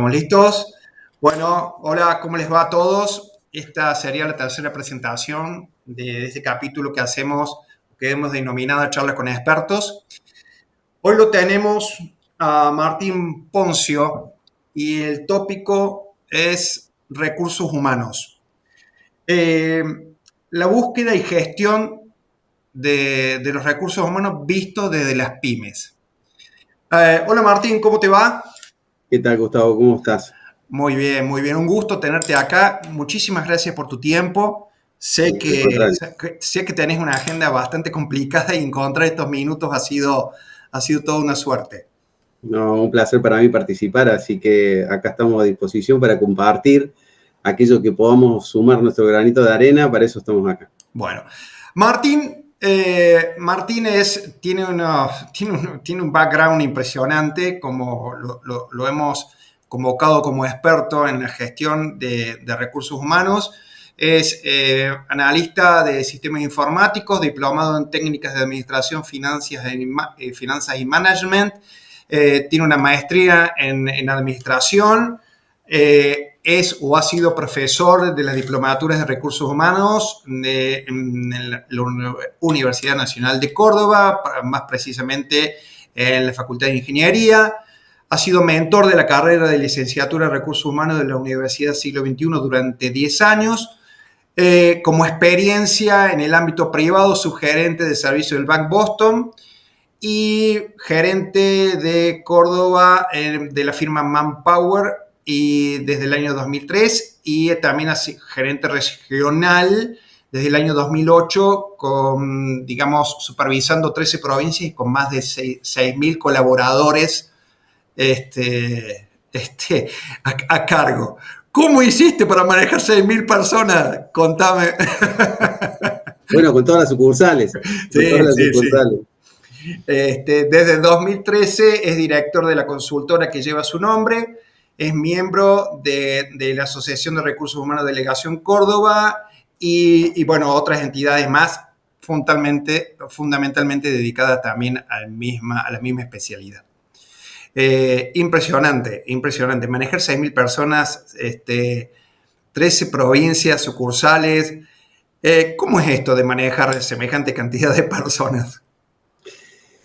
¿Estamos listos? Bueno, hola, ¿cómo les va a todos? Esta sería la tercera presentación de este capítulo que hemos denominado Charlas con Expertos. Hoy lo tenemos a Martín Poncio y el tópico es recursos humanos. La búsqueda y gestión de los recursos humanos visto desde las pymes. Hola Martín, ¿cómo te va? ¿Qué tal, Gustavo? ¿Cómo estás? Muy bien, muy bien. Un gusto tenerte acá. Muchísimas gracias por tu tiempo. Al contrario. Sé que tenés una agenda bastante complicada y encontrar estos minutos ha sido toda una suerte. No, un placer para mí participar, así que acá estamos a disposición para compartir aquello que podamos sumar nuestro granito de arena, para eso estamos acá. Bueno, Martín, tiene un background impresionante, como lo hemos convocado como experto en la gestión de recursos humanos. Es analista de sistemas informáticos, diplomado en técnicas de administración, finanzas y management. Tiene una maestría en administración. Es o ha sido profesor de las diplomaturas de recursos humanos en la Universidad Nacional de Córdoba, más precisamente en la Facultad de Ingeniería. Ha sido mentor de la carrera de licenciatura en recursos humanos de la Universidad Siglo XXI durante 10 años. Como experiencia en el ámbito privado, subgerente de servicio del Bank Boston y gerente de Córdoba de la firma Manpower y desde el año 2003 y también gerente regional desde el año 2008 con, digamos, supervisando 13 provincias y con más de 6.000 colaboradores a cargo. ¿Cómo hiciste para manejar 6.000 personas? Contame. Bueno, con todas las sucursales. Sí. Desde 2013 es director de la consultora que lleva su nombre, es miembro de la Asociación de Recursos Humanos Delegación Córdoba y bueno, otras entidades más fundamentalmente dedicadas también a la misma especialidad. Impresionante. Manejar 6.000 personas, 13 provincias, sucursales. ¿Cómo es esto de manejar semejante cantidad de personas?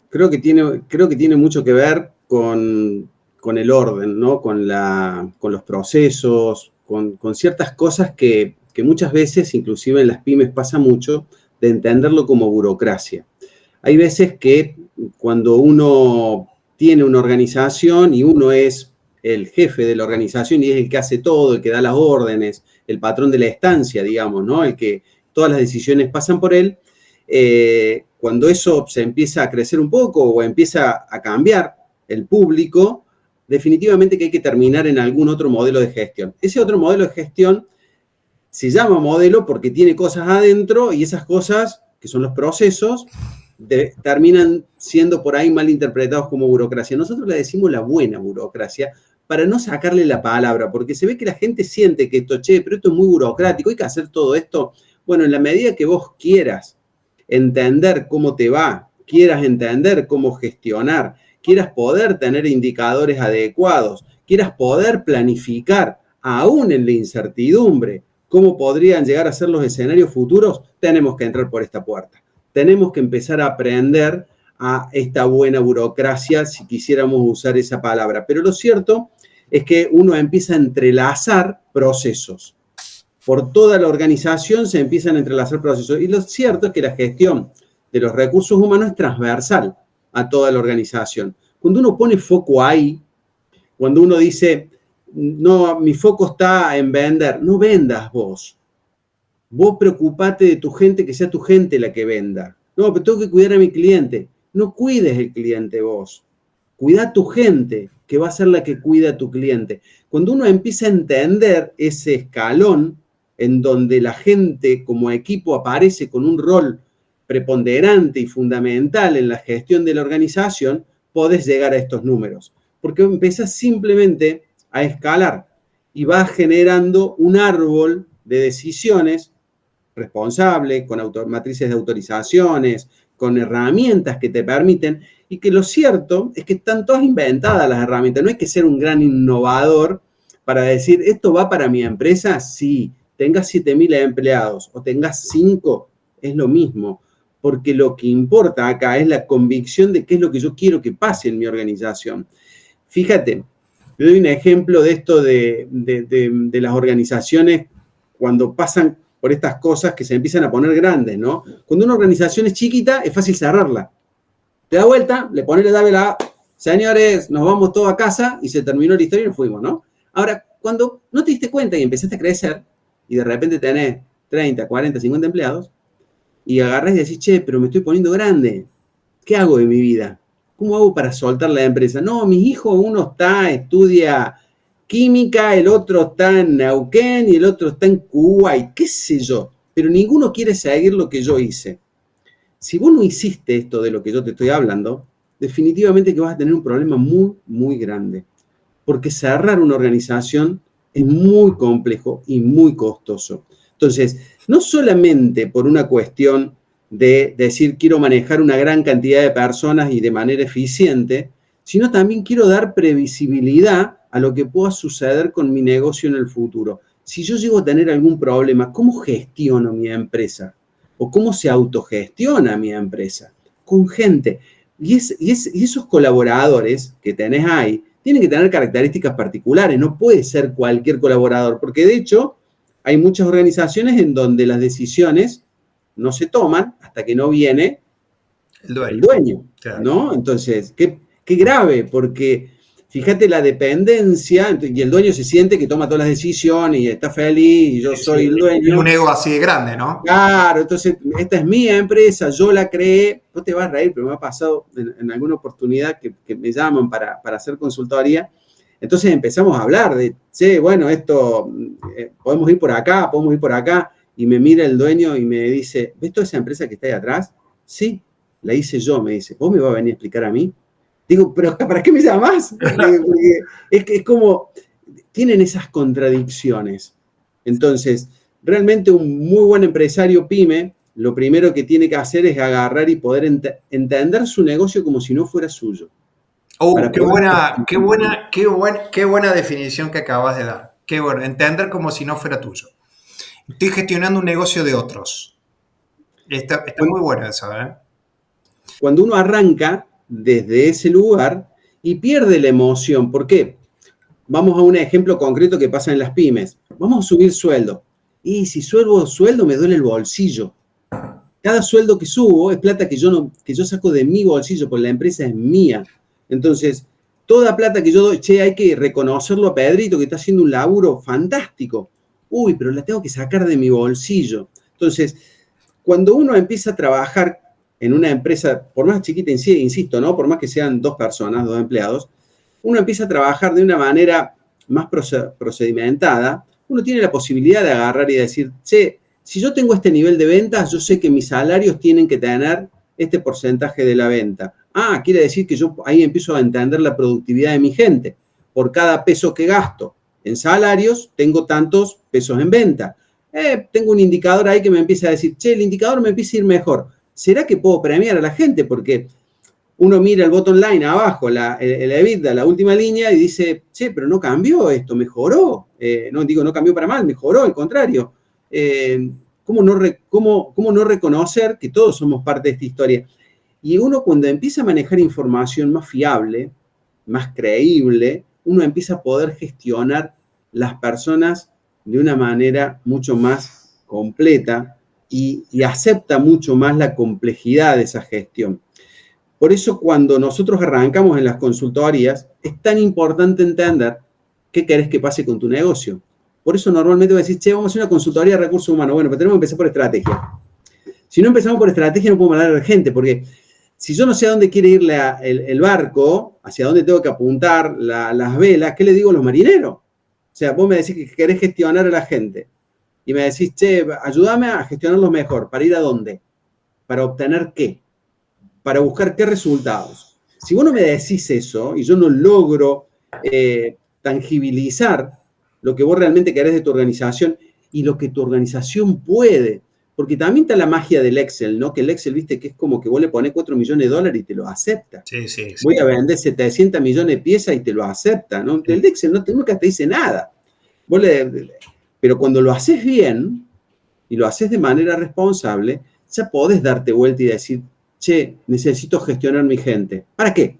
Creo que tiene mucho que ver con el orden, ¿no? Con los procesos, con ciertas cosas que muchas veces, inclusive en las pymes pasa mucho, de entenderlo como burocracia. Hay veces que cuando uno tiene una organización y uno es el jefe de la organización y es el que hace todo, el que da las órdenes, el patrón de la estancia, digamos, ¿no? El que todas las decisiones pasan por él, cuando eso se empieza a crecer un poco o empieza a cambiar el público, definitivamente que hay que terminar en algún otro modelo de gestión. Ese otro modelo de gestión se llama modelo porque tiene cosas adentro y esas cosas, que son los procesos, terminan siendo por ahí mal interpretados como burocracia. Nosotros le decimos la buena burocracia para no sacarle la palabra, porque se ve que la gente siente que esto, pero esto es muy burocrático, hay que hacer todo esto. Bueno, en la medida que vos quieras entender cómo te va, quieras entender cómo gestionar, quieras poder tener indicadores adecuados, quieras poder planificar, aún en la incertidumbre, cómo podrían llegar a ser los escenarios futuros, tenemos que entrar por esta puerta. Tenemos que empezar a aprender a esta buena burocracia, si quisiéramos usar esa palabra. Pero lo cierto es que uno empieza a entrelazar procesos. Por toda la organización se empiezan a entrelazar procesos. Y lo cierto es que la gestión de los recursos humanos es transversal a toda la organización. Cuando uno pone foco ahí, cuando uno dice, no, mi foco está en vender, no vendas vos. Vos preocupate de tu gente, que sea tu gente la que venda. No, pero tengo que cuidar a mi cliente. No cuides el cliente vos. Cuida a tu gente, que va a ser la que cuida a tu cliente. Cuando uno empieza a entender ese escalón en donde la gente como equipo aparece con un rol preponderante y fundamental en la gestión de la organización, podés llegar a estos números. Porque empezás simplemente a escalar y vas generando un árbol de decisiones responsable, con matrices de autorizaciones, con herramientas que te permiten, y que lo cierto es que están todas inventadas las herramientas. No hay que ser un gran innovador para decir, ¿esto va para mi empresa? Sí. Tengas 7.000 empleados o tengas 5, es lo mismo. Porque lo que importa acá es la convicción de qué es lo que yo quiero que pase en mi organización. Fíjate, le doy un ejemplo de esto de las organizaciones cuando pasan por estas cosas que se empiezan a poner grandes, ¿no? Cuando una organización es chiquita, es fácil cerrarla. Te da vuelta, le pones la llave, señores, nos vamos todos a casa y se terminó la historia y nos fuimos, ¿no? Ahora, cuando no te diste cuenta y empezaste a crecer y de repente tenés 30, 40, 50 empleados y agarrás y decís, che, pero me estoy poniendo grande, ¿qué hago de mi vida? ¿Cómo hago para soltar la empresa? No, mi hijo, uno estudia química, el otro está en Neuquén y el otro está en Kuwait, qué sé yo, pero ninguno quiere seguir lo que yo hice. Si vos no hiciste esto de lo que yo te estoy hablando, definitivamente que vas a tener un problema muy, muy grande. Porque cerrar una organización es muy complejo y muy costoso. Entonces, no solamente por una cuestión de decir quiero manejar una gran cantidad de personas y de manera eficiente, sino también quiero dar previsibilidad a lo que pueda suceder con mi negocio en el futuro. Si yo llego a tener algún problema, ¿cómo gestiono mi empresa? ¿O cómo se autogestiona mi empresa? Con gente. Y esos colaboradores que tenés ahí tienen que tener características particulares, no puede ser cualquier colaborador, porque de hecho hay muchas organizaciones en donde las decisiones no se toman hasta que no viene el dueño, claro. ¿no? Entonces, qué grave, porque fíjate la dependencia, y el dueño se siente que toma todas las decisiones y está feliz, y yo soy el dueño. Tiene un ego así de grande, ¿no? Claro, entonces, esta es mi empresa, yo la creé, no te vas a reír, pero me ha pasado en alguna oportunidad que me llaman para hacer consultoría. Entonces empezamos a hablar de, che, bueno, esto, podemos ir por acá, y me mira el dueño y me dice, ¿ves toda esa empresa que está ahí atrás? Sí, la hice yo, me dice, ¿vos me vas a venir a explicar a mí? Digo, pero ¿para qué me llamás? Porque es como, tienen esas contradicciones. Entonces, realmente un muy buen empresario pyme, lo primero que tiene que hacer es agarrar y poder entender su negocio como si no fuera suyo. Qué buena definición que acabas de dar. Qué bueno, entender como si no fuera tuyo. Estoy gestionando un negocio de otros. Está muy bueno eso, ¿eh? Cuando uno arranca desde ese lugar y pierde la emoción, ¿por qué? Vamos a un ejemplo concreto que pasa en las pymes. Vamos a subir sueldo. Y si subo sueldo me duele el bolsillo. Cada sueldo que subo es plata que yo saco de mi bolsillo, porque la empresa es mía. Entonces, toda plata que yo doy, che, hay que reconocerlo a Pedrito, que está haciendo un laburo fantástico. Uy, pero la tengo que sacar de mi bolsillo. Entonces, cuando uno empieza a trabajar en una empresa, por más chiquita, insisto, ¿no? Por más que sean 2 personas, 2 empleados, uno empieza a trabajar de una manera más procedimentada, uno tiene la posibilidad de agarrar y decir, che, si yo tengo este nivel de ventas, yo sé que mis salarios tienen que tener este porcentaje de la venta. Ah, quiere decir que yo ahí empiezo a entender la productividad de mi gente. Por cada peso que gasto en salarios, tengo tantos pesos en venta. Tengo un indicador ahí que me empieza a decir, che, el indicador me empieza a ir mejor. ¿Será que puedo premiar a la gente? Porque uno mira el bottom line abajo, el EBITDA, la última línea, y dice, che, pero no cambió esto, mejoró. No cambió para mal, mejoró, al contrario. ¿Cómo no reconocer que todos somos parte de esta historia? Y uno cuando empieza a manejar información más fiable, más creíble, uno empieza a poder gestionar las personas de una manera mucho más completa y acepta mucho más la complejidad de esa gestión. Por eso cuando nosotros arrancamos en las consultorías, es tan importante entender qué querés que pase con tu negocio. Por eso normalmente voy a decir, che, vamos a hacer una consultoría de recursos humanos. Bueno, pero tenemos que empezar por estrategia. Si no empezamos por estrategia, no podemos hablar de gente, porque si yo no sé a dónde quiere ir el barco, hacia dónde tengo que apuntar las velas, ¿qué le digo a los marineros? O sea, vos me decís que querés gestionar a la gente y me decís, che, ayúdame a gestionarlos mejor. ¿Para ir a dónde? ¿Para obtener qué? ¿Para buscar qué resultados? Si vos no me decís eso y yo no logro tangibilizar lo que vos realmente querés de tu organización y lo que tu organización puede, porque también está la magia del Excel, ¿no? Que el Excel, viste, que es como que vos le ponés $4 millones y te lo acepta. Sí. Voy a vender 700 millones de piezas y te lo acepta, ¿no? El Excel nunca te dice nada. Pero cuando lo haces bien y lo haces de manera responsable, ya podés darte vuelta y decir, che, necesito gestionar mi gente. ¿Para qué?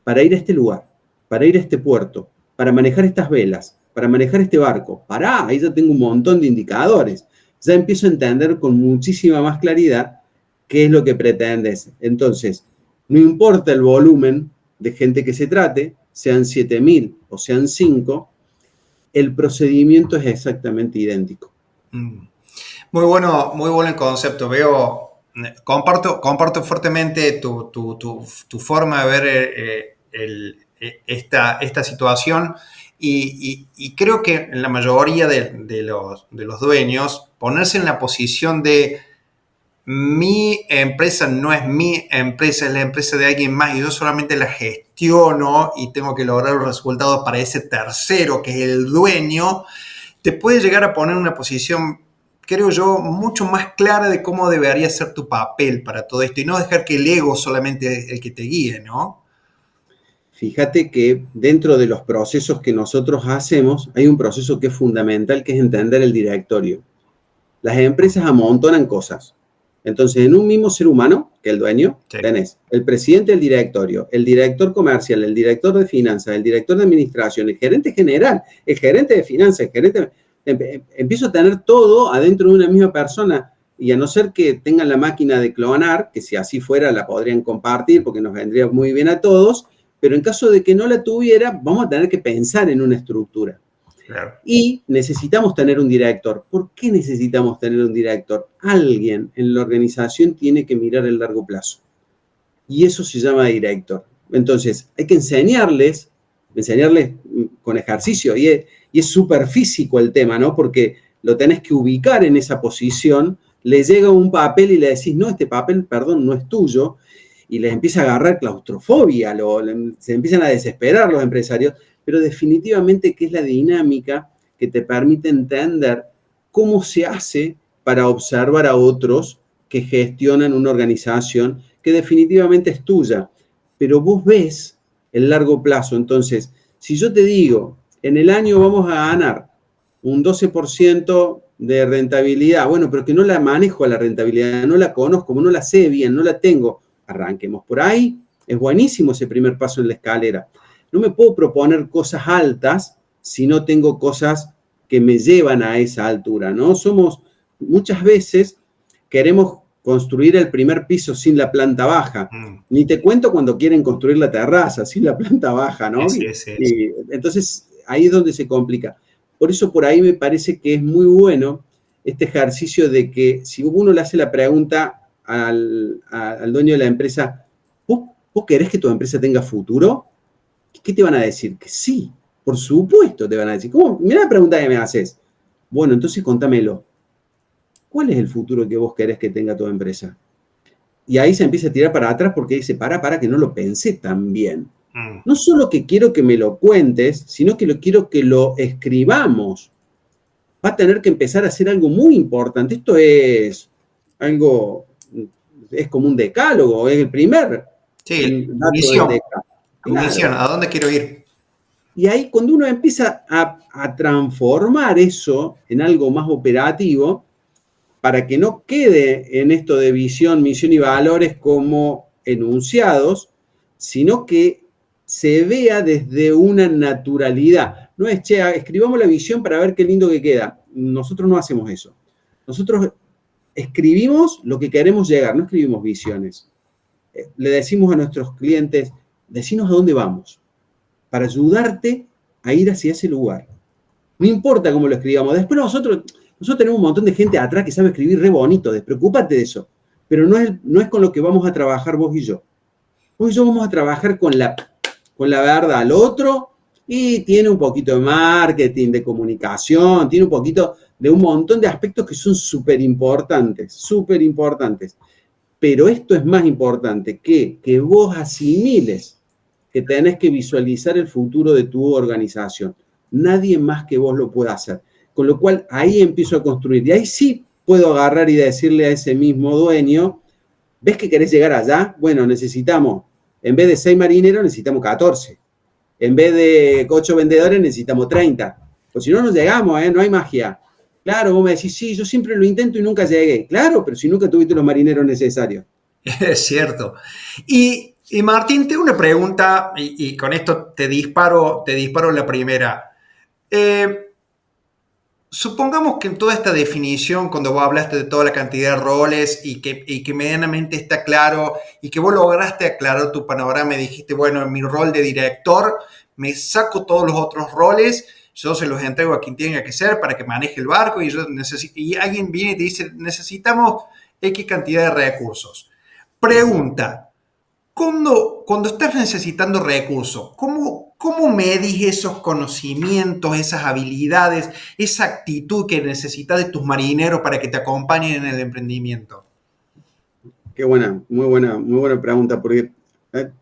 Para ir a este lugar, para ir a este puerto, para manejar estas velas, para manejar este barco. Ahí ya tengo un montón de indicadores. Ya empiezo a entender con muchísima más claridad qué es lo que pretendes. Entonces, no importa el volumen de gente que se trate, sean 7.000 o sean 5, el procedimiento es exactamente idéntico. Muy bueno el concepto. Comparto fuertemente tu forma de ver esta situación y creo que en la mayoría de los dueños ponerse en la posición de mi empresa no es mi empresa, es la empresa de alguien más y yo solamente la gestiono y tengo que lograr los resultados para ese tercero que es el dueño, te puede llegar a poner en una posición, creo yo, mucho más clara de cómo debería ser tu papel para todo esto y no dejar que el ego solamente es el que te guíe, ¿no? Fíjate que dentro de los procesos que nosotros hacemos hay un proceso que es fundamental, que es entender el directorio. Las empresas amontonan cosas. Entonces, en un mismo ser humano, que el dueño, sí, tenés el presidente del directorio, el director comercial, el director de finanzas, el director de administración, el gerente general, el gerente de finanzas, el gerente... Empiezo a tener todo adentro de una misma persona y a no ser que tengan la máquina de clonar, que si así fuera la podrían compartir porque nos vendría muy bien a todos, pero en caso de que no la tuviera, vamos a tener que pensar en una estructura. Claro. Y necesitamos tener un director. ¿Por qué necesitamos tener un director? Alguien en la organización tiene que mirar el largo plazo. Y eso se llama director. Entonces, hay que enseñarles con ejercicio. Y es súper físico el tema, ¿no? Porque lo tenés que ubicar en esa posición. Le llega un papel y le decís, no, este papel, perdón, no es tuyo. Y les empieza a agarrar claustrofobia. Se empiezan a desesperar los empresarios. Pero definitivamente que es la dinámica que te permite entender cómo se hace para observar a otros que gestionan una organización que definitivamente es tuya. Pero vos ves el largo plazo. Entonces, si yo te digo, en el año vamos a ganar un 12% de rentabilidad, bueno, pero que no la manejo la rentabilidad, no la conozco, no la sé bien, no la tengo, arranquemos por ahí. Es buenísimo ese primer paso en la escalera. No me puedo proponer cosas altas si no tengo cosas que me llevan a esa altura, ¿no? Muchas veces queremos construir el primer piso sin la planta baja. Ni te cuento cuando quieren construir la terraza sin la planta baja, ¿no? Sí. Y entonces, ahí es donde se complica. Por eso, por ahí me parece que es muy bueno este ejercicio de que si uno le hace la pregunta al dueño de la empresa, ¿vos querés que tu empresa tenga futuro? ¿Qué te van a decir? Que sí, por supuesto te van a decir. ¿Cómo? Mirá la pregunta que me haces. Bueno, entonces contámelo. ¿Cuál es el futuro que vos querés que tenga tu empresa? Y ahí se empieza a tirar para atrás porque dice, para, que no lo pensé tan bien. No solo que quiero que me lo cuentes, sino que quiero que lo escribamos. Va a tener que empezar a hacer algo muy importante. Esto es como un decálogo, es el primer dato del decálogo. Claro. ¿A dónde quiero ir? Y ahí cuando uno empieza a transformar eso en algo más operativo, para que no quede en esto de visión, misión y valores como enunciados, sino que se vea desde una naturalidad. No es, che, escribamos la visión para ver qué lindo que queda. Nosotros no hacemos eso. Nosotros escribimos lo que queremos llegar, no escribimos visiones. Le decimos a nuestros clientes, decinos a dónde vamos, para ayudarte a ir hacia ese lugar. No importa cómo lo escribamos. Después nosotros tenemos un montón de gente atrás que sabe escribir re bonito, despreocúpate de eso. Pero no es con lo que vamos a trabajar vos y yo. Vos y yo vamos a trabajar con la verdad al otro y tiene un poquito de marketing, de comunicación, tiene un poquito de un montón de aspectos que son súper importantes, súper importantes. Pero esto es más importante que vos asimiles que tenés que visualizar el futuro de tu organización. Nadie más que vos lo puede hacer. Con lo cual, ahí empiezo a construir. Y ahí sí puedo agarrar y decirle a ese mismo dueño, ¿ves que querés llegar allá? Bueno, necesitamos, en vez de 6 marineros, necesitamos 14. En vez de 8 vendedores, necesitamos 30. Pues si no, no llegamos, no hay magia. Claro, vos me decís, sí, yo siempre lo intento y nunca llegué. Claro, pero si nunca tuviste los marineros necesarios. Es cierto. Y Martín, tengo una pregunta y con esto te disparo la primera. Eh, Supongamos que en toda esta definición, cuando vos hablaste de toda la cantidad de roles y que medianamente está claro y que vos lograste aclarar tu panorama y dijiste, bueno, en mi rol de director me saco todos los otros roles, yo se los entrego a quien tenga que ser para que maneje el barco y alguien viene y te dice, necesitamos X cantidad de recursos. Pregunta, cuando estás necesitando recursos, ¿cómo medís esos conocimientos, esas habilidades, esa actitud que necesitas de tus marineros para que te acompañen en el emprendimiento? Qué buena, muy buena pregunta, porque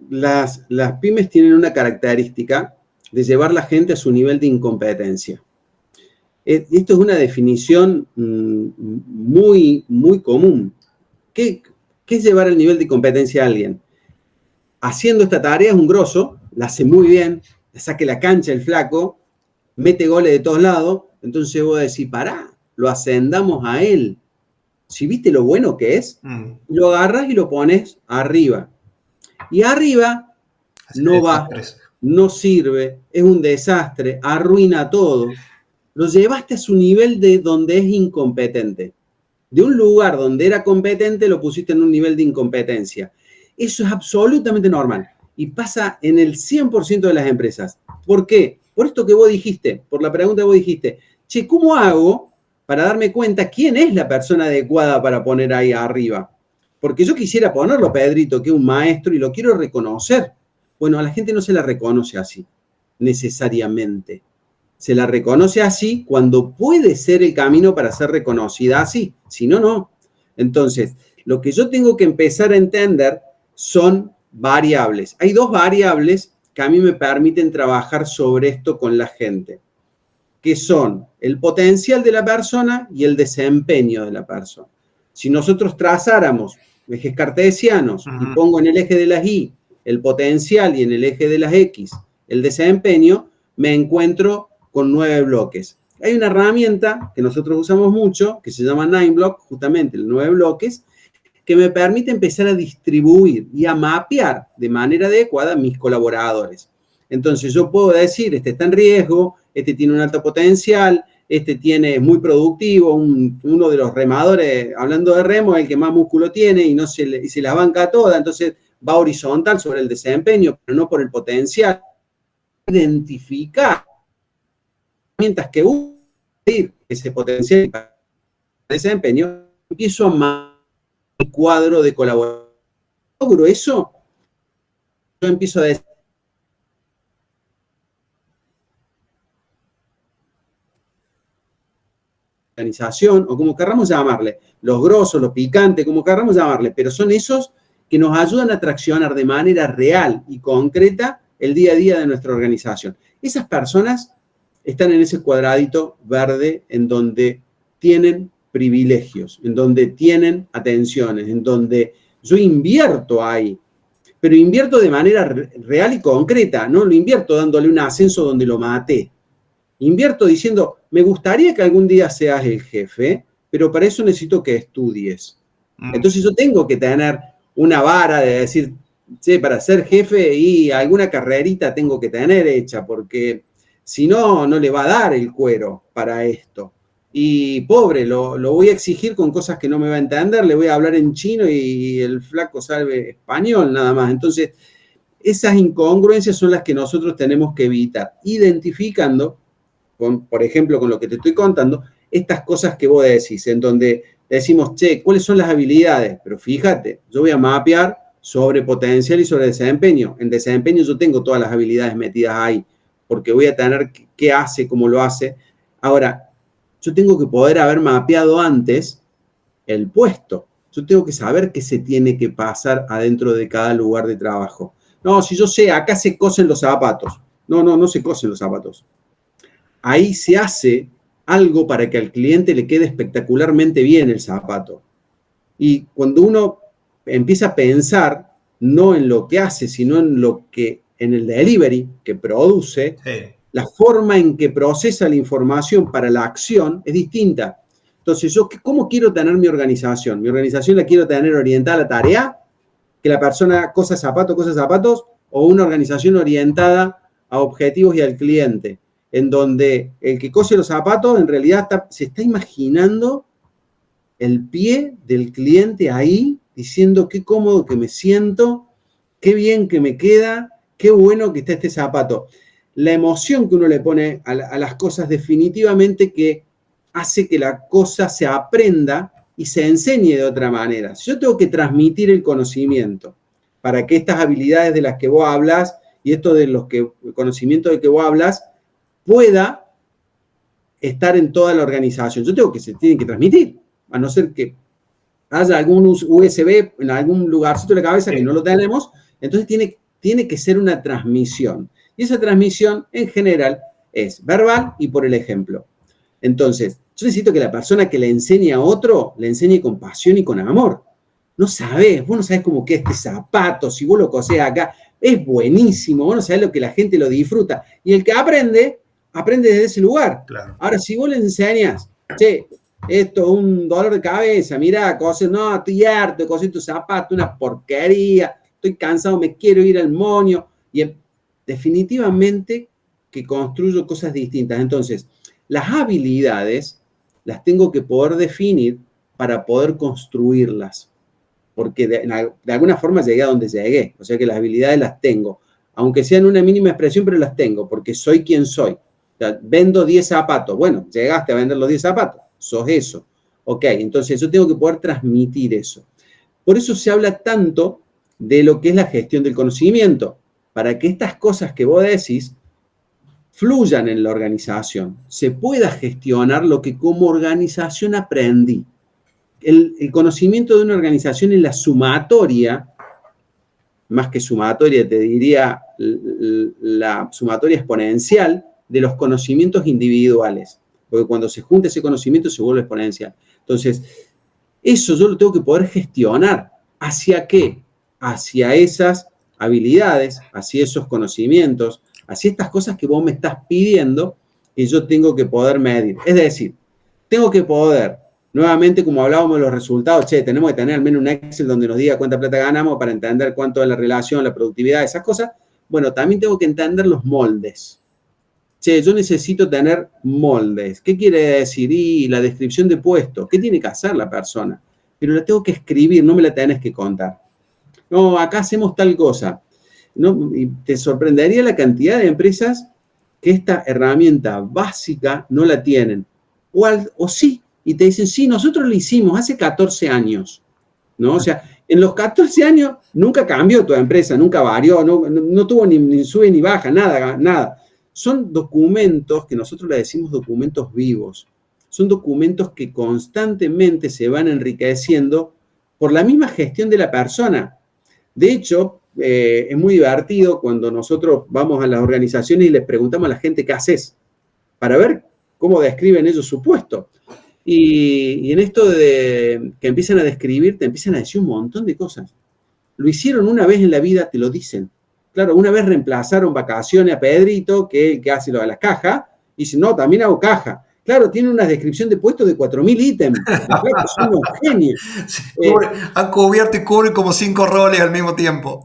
las pymes tienen una característica de llevar la gente a su nivel de incompetencia. Esto es una definición muy común. ¿Qué es llevar al nivel de incompetencia a alguien? Haciendo esta tarea es un grosso, la hace muy bien, le saque la cancha el flaco, mete goles de todos lados, entonces vos decís, pará, lo ascendamos a él. Si viste lo bueno que es, lo agarras y lo pones arriba. Y arriba no va, no sirve, es un desastre, arruina todo. Lo llevaste a su nivel de donde es incompetente. De un lugar donde era competente, lo pusiste en un nivel de incompetencia. Eso es absolutamente normal y pasa en el 100% de las empresas. ¿Por qué? Por esto que vos dijiste, por la pregunta que vos dijiste. Che, ¿cómo hago para darme cuenta quién es la persona adecuada para poner ahí arriba? Porque yo quisiera ponerlo, Pedrito, que es un maestro, y lo quiero reconocer. Bueno, a la gente no se la reconoce así, necesariamente. Se la reconoce así cuando puede ser el camino para ser reconocida así. Si no, no. Entonces, lo que yo tengo que empezar a entender son variables. Hay dos variables que a mí me permiten trabajar sobre esto con la gente, que son el potencial de la persona y el desempeño de la persona. Si nosotros trazáramos ejes cartesianos y pongo en el eje de las Y el potencial y en el eje de las X el desempeño, me encuentro con 9 bloques. Hay una herramienta que nosotros usamos mucho, que se llama 9Block, justamente el 9 bloques, que me permite empezar a distribuir y a mapear de manera adecuada a mis colaboradores. Entonces yo puedo decir, este está en riesgo, este tiene un alto potencial, este es muy productivo, uno de los remadores, hablando de remo, es el que más músculo tiene y se la banca toda, entonces va horizontal sobre el desempeño, pero no por el potencial. Identificar herramientas que uso ese potencial de desempeño, empiezo a mapear el cuadro de colaboración. ¿Logro eso? Yo empiezo a decir, organización, o como querramos llamarle, los grosos, los picantes, como querramos llamarle, pero son esos que nos ayudan a traccionar de manera real y concreta el día a día de nuestra organización. Esas personas están en ese cuadradito verde en donde tienen privilegios, en donde tienen atenciones, en donde yo invierto ahí, pero invierto de manera real y concreta, no lo invierto dándole un ascenso donde lo maté. Invierto diciendo, me gustaría que algún día seas el jefe, pero para eso necesito que estudies. Entonces yo tengo que tener una vara de decir, che, para ser jefe y alguna carrerita tengo que tener hecha, porque si no, no le va a dar el cuero para esto. Y pobre, lo voy a exigir con cosas que no me va a entender, le voy a hablar en chino y el flaco sabe español nada más. Entonces, esas incongruencias son las que nosotros tenemos que evitar, identificando, por ejemplo, con lo que te estoy contando, estas cosas que vos decís, en donde decimos, che, ¿cuáles son las habilidades? Pero fíjate, yo voy a mapear sobre potencial y sobre desempeño. En desempeño yo tengo todas las habilidades metidas ahí, porque voy a tener qué hace, cómo lo hace. Ahora, yo tengo que poder haber mapeado antes el puesto. Yo tengo que saber qué se tiene que pasar adentro de cada lugar de trabajo. No, si yo sé, acá se cosen los zapatos. No se cosen los zapatos. Ahí se hace algo para que al cliente le quede espectacularmente bien el zapato. Y cuando uno empieza a pensar no en lo que hace, sino en el delivery que produce, sí, la forma en que procesa la información para la acción es distinta. Entonces, yo, ¿cómo quiero tener mi organización? Mi organización la quiero tener orientada a la tarea, que la persona cose zapatos, o una organización orientada a objetivos y al cliente, en donde el que cose los zapatos en realidad se está imaginando el pie del cliente ahí, diciendo qué cómodo que me siento, qué bien que me queda, qué bueno que está este zapato. La emoción que uno le pone a las cosas definitivamente que hace que la cosa se aprenda y se enseñe de otra manera. Yo tengo que transmitir el conocimiento para que estas habilidades de las que vos hablas y esto de el conocimiento de que vos hablas pueda estar en toda la organización. Yo tengo que se tiene que transmitir, a no ser que haya algún USB en algún lugarcito de la cabeza que no lo tenemos, entonces tiene que ser una transmisión. Y esa transmisión, en general, es verbal y por el ejemplo. Entonces, yo necesito que la persona que le enseñe a otro, le enseñe con pasión y con amor. Vos no sabés cómo queda este zapato, si vos lo cosés acá, es buenísimo, vos no sabés lo que la gente lo disfruta. Y el que aprende desde ese lugar. Claro. Ahora, si vos le enseñas, che, esto es un dolor de cabeza, mirá, coser, no, estoy harto de coser tu zapato, una porquería, estoy cansado, me quiero ir al moño. Y definitivamente que construyo cosas distintas. Entonces, las habilidades las tengo que poder definir para poder construirlas. Porque de alguna forma llegué a donde llegué. O sea que las habilidades las tengo. Aunque sean una mínima expresión, pero las tengo, porque soy quien soy. O sea, vendo 10 zapatos. Bueno, llegaste a vender los 10 zapatos. Sos eso. Ok, entonces yo tengo que poder transmitir eso. Por eso se habla tanto de lo que es la gestión del conocimiento. Para que estas cosas que vos decís fluyan en la organización. Se pueda gestionar lo que como organización aprendí. El conocimiento de una organización es la sumatoria, más que sumatoria, te diría la sumatoria exponencial de los conocimientos individuales, porque cuando se junta ese conocimiento se vuelve exponencial. Entonces, eso yo lo tengo que poder gestionar. ¿Hacia qué? Hacia esas habilidades, hacia esos conocimientos, hacia estas cosas que vos me estás pidiendo que yo tengo que poder medir. Es decir, tengo que poder, nuevamente, como hablábamos de los resultados, tenemos que tener al menos un Excel donde nos diga cuánta plata ganamos para entender cuánto es la relación, la productividad, esas cosas. Bueno, también tengo que entender los moldes. Yo necesito tener moldes. ¿Qué quiere decir? Y la descripción de puesto. ¿Qué tiene que hacer la persona? Pero la tengo que escribir, no me la tenés que contar. No, acá hacemos tal cosa. ¿No? Y te sorprendería la cantidad de empresas que esta herramienta básica no la tienen. O sí, y te dicen, sí, nosotros lo hicimos hace 14 años, ¿no? O sea, en los 14 años nunca cambió tu empresa, nunca varió, no tuvo ni sube ni baja, nada. Son documentos que nosotros le decimos documentos vivos. Son documentos que constantemente se van enriqueciendo por la misma gestión de la persona. De hecho, es muy divertido cuando nosotros vamos a las organizaciones y les preguntamos a la gente qué haces, para ver cómo describen ellos su puesto. Y en esto de que empiezan a describir, te empiezan a decir un montón de cosas. Lo hicieron una vez en la vida, te lo dicen. Claro, una vez reemplazaron vacaciones a Pedrito, que hace lo de las cajas, y dice, no, también hago caja. Claro, tiene una descripción de puesto de 4.000 ítems. Son unos genios. Han cubierto y cubren como 5 roles al mismo tiempo.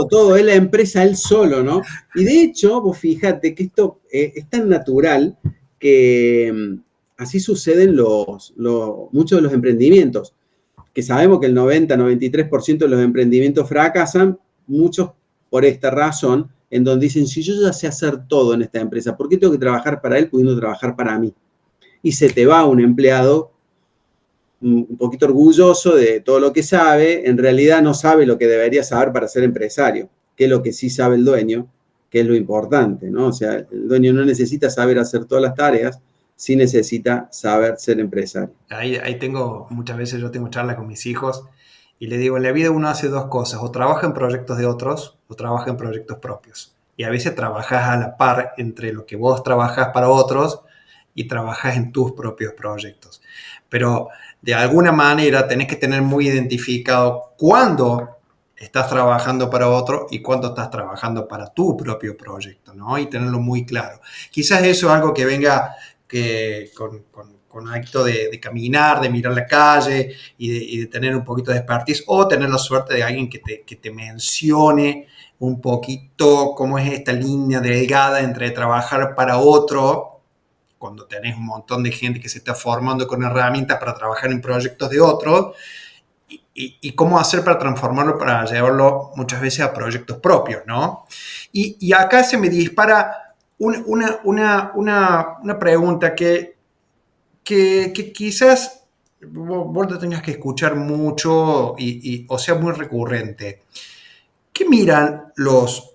Todo, es la empresa él solo, ¿no? Y de hecho, vos fíjate que esto es tan natural que así suceden muchos de los emprendimientos, que sabemos que el 90-93% de los emprendimientos fracasan, muchos por esta razón, en donde dicen, si yo ya sé hacer todo en esta empresa, ¿por qué tengo que trabajar para él pudiendo trabajar para mí? Y se te va un empleado un poquito orgulloso de todo lo que sabe, en realidad no sabe lo que debería saber para ser empresario, que es lo que sí sabe el dueño, que es lo importante, ¿no? O sea, el dueño no necesita saber hacer todas las tareas, sí necesita saber ser empresario. Ahí muchas veces yo tengo charlas con mis hijos y le digo, en la vida uno hace 2 cosas, o trabaja en proyectos de otros o trabaja en proyectos propios. Y a veces trabajas a la par entre lo que vos trabajas para otros y trabajas en tus propios proyectos. Pero de alguna manera tenés que tener muy identificado cuándo estás trabajando para otro y cuánto estás trabajando para tu propio proyecto, ¿no? Y tenerlo muy claro. Quizás eso es algo que venga con acto de caminar, de mirar la calle y de tener un poquito de expertise, o tener la suerte de alguien que te mencione un poquito cómo es esta línea delgada entre trabajar para otro, cuando tenés un montón de gente que se está formando con herramientas para trabajar en proyectos de otros, y cómo hacer para transformarlo, para llevarlo muchas veces a proyectos propios, ¿no? Y acá se me dispara una pregunta que quizás vos te tengas que escuchar mucho o sea muy recurrente. ¿Qué miran las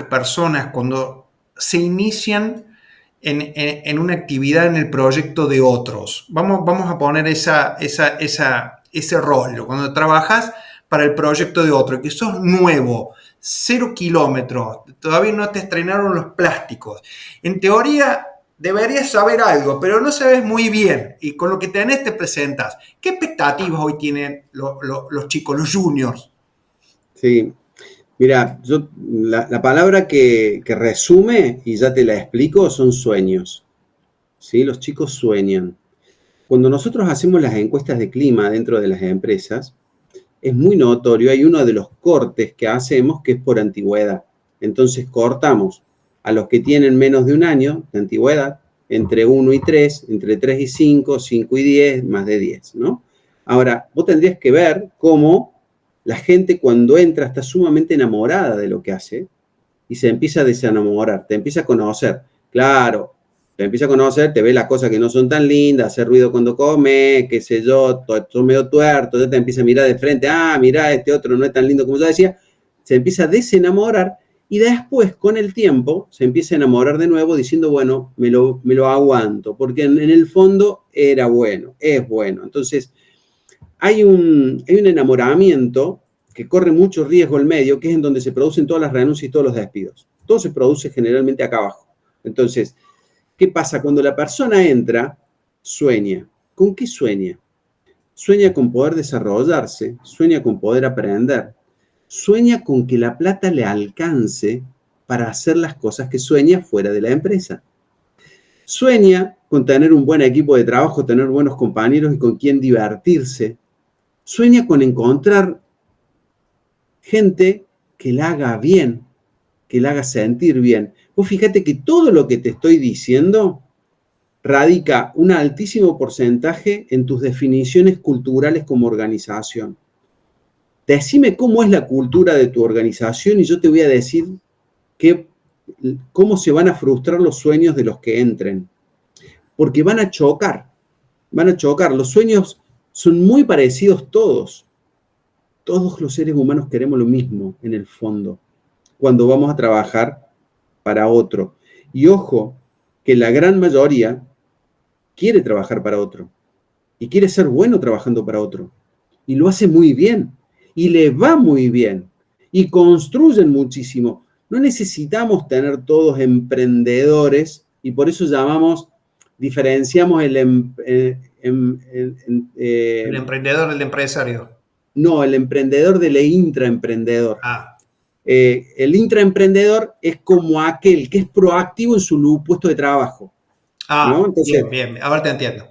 personas cuando se inician en una actividad en el proyecto de otros? Vamos a poner ese rol. Cuando trabajas para el proyecto de otro, que sos nuevo, 0 kilómetros, todavía no te estrenaron los plásticos. En teoría deberías saber algo, pero no sabes muy bien. Y con lo que tenés te presentas. ¿Qué expectativas hoy tienen los chicos, los juniors? Sí, mira, la palabra que resume, y ya te la explico, son sueños. ¿Sí? Los chicos sueñan. Cuando nosotros hacemos las encuestas de clima dentro de las empresas, es muy notorio, hay uno de los cortes que hacemos que es por antigüedad. Entonces cortamos a los que tienen menos de un año de antigüedad, entre 1 y 3, entre 3 y 5, 5 y 10, más de 10, ¿no? Ahora, vos tendrías que ver cómo la gente cuando entra está sumamente enamorada de lo que hace y se empieza a desenamorar, te empieza a conocer. Claro, te empieza a conocer, te ve las cosas que no son tan lindas, hacer ruido cuando come, qué sé yo, todo medio tuerto, ya te empieza a mirar de frente, mira, este otro no es tan lindo como yo decía, se empieza a desenamorar y después, con el tiempo, se empieza a enamorar de nuevo diciendo, bueno, me lo aguanto, porque en el fondo era bueno, es bueno. Entonces, hay un enamoramiento que corre mucho riesgo al medio, que es en donde se producen todas las renuncias y todos los despidos. Todo se produce generalmente acá abajo. Entonces, ¿qué pasa? Cuando la persona entra, sueña. ¿Con qué sueña? Sueña con poder desarrollarse, sueña con poder aprender, sueña con que la plata le alcance para hacer las cosas que sueña fuera de la empresa. Sueña con tener un buen equipo de trabajo, tener buenos compañeros y con quien divertirse. Sueña con encontrar gente que la haga bien, que la haga sentir bien. Vos fíjate que todo lo que te estoy diciendo radica un altísimo porcentaje en tus definiciones culturales como organización. Decime cómo es la cultura de tu organización y yo te voy a decir cómo se van a frustrar los sueños de los que entren. Porque van a chocar. Los sueños son muy parecidos todos. Todos los seres humanos queremos lo mismo en el fondo, cuando vamos a trabajar para otro. Y ojo, que la gran mayoría quiere trabajar para otro y quiere ser bueno trabajando para otro. Y lo hace muy bien y le va muy bien y construyen muchísimo. No necesitamos tener todos emprendedores y por eso diferenciamos el emprendedor del empresario. No, el emprendedor del intraemprendedor. El intraemprendedor es como aquel que es proactivo en su puesto de trabajo. ¿no? Entonces, bien, ahora te entiendo.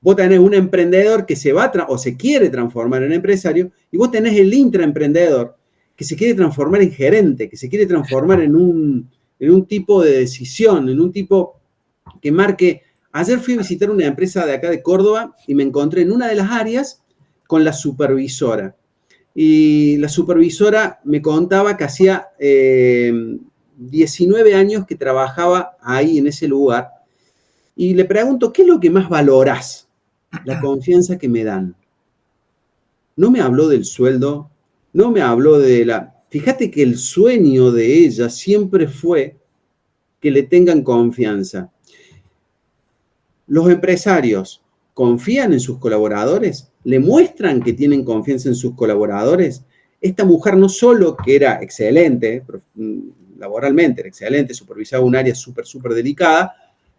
Vos tenés un emprendedor que se va o se quiere transformar en empresario y vos tenés el intraemprendedor que se quiere transformar en gerente, que se quiere transformar en un tipo de decisión, en un tipo que marque. Ayer fui a visitar una empresa de acá de Córdoba y me encontré en una de las áreas con la supervisora. Y la supervisora me contaba que hacía 19 años que trabajaba ahí en ese lugar. Y le pregunto, ¿qué es lo que más valorás? La confianza que me dan. No me habló del sueldo, no me habló de la... Fíjate que el sueño de ella siempre fue que le tengan confianza. Los empresarios confían en sus colaboradores, le muestran que tienen confianza en sus colaboradores. Esta mujer no solo que era excelente, laboralmente era excelente, supervisaba un área súper delicada,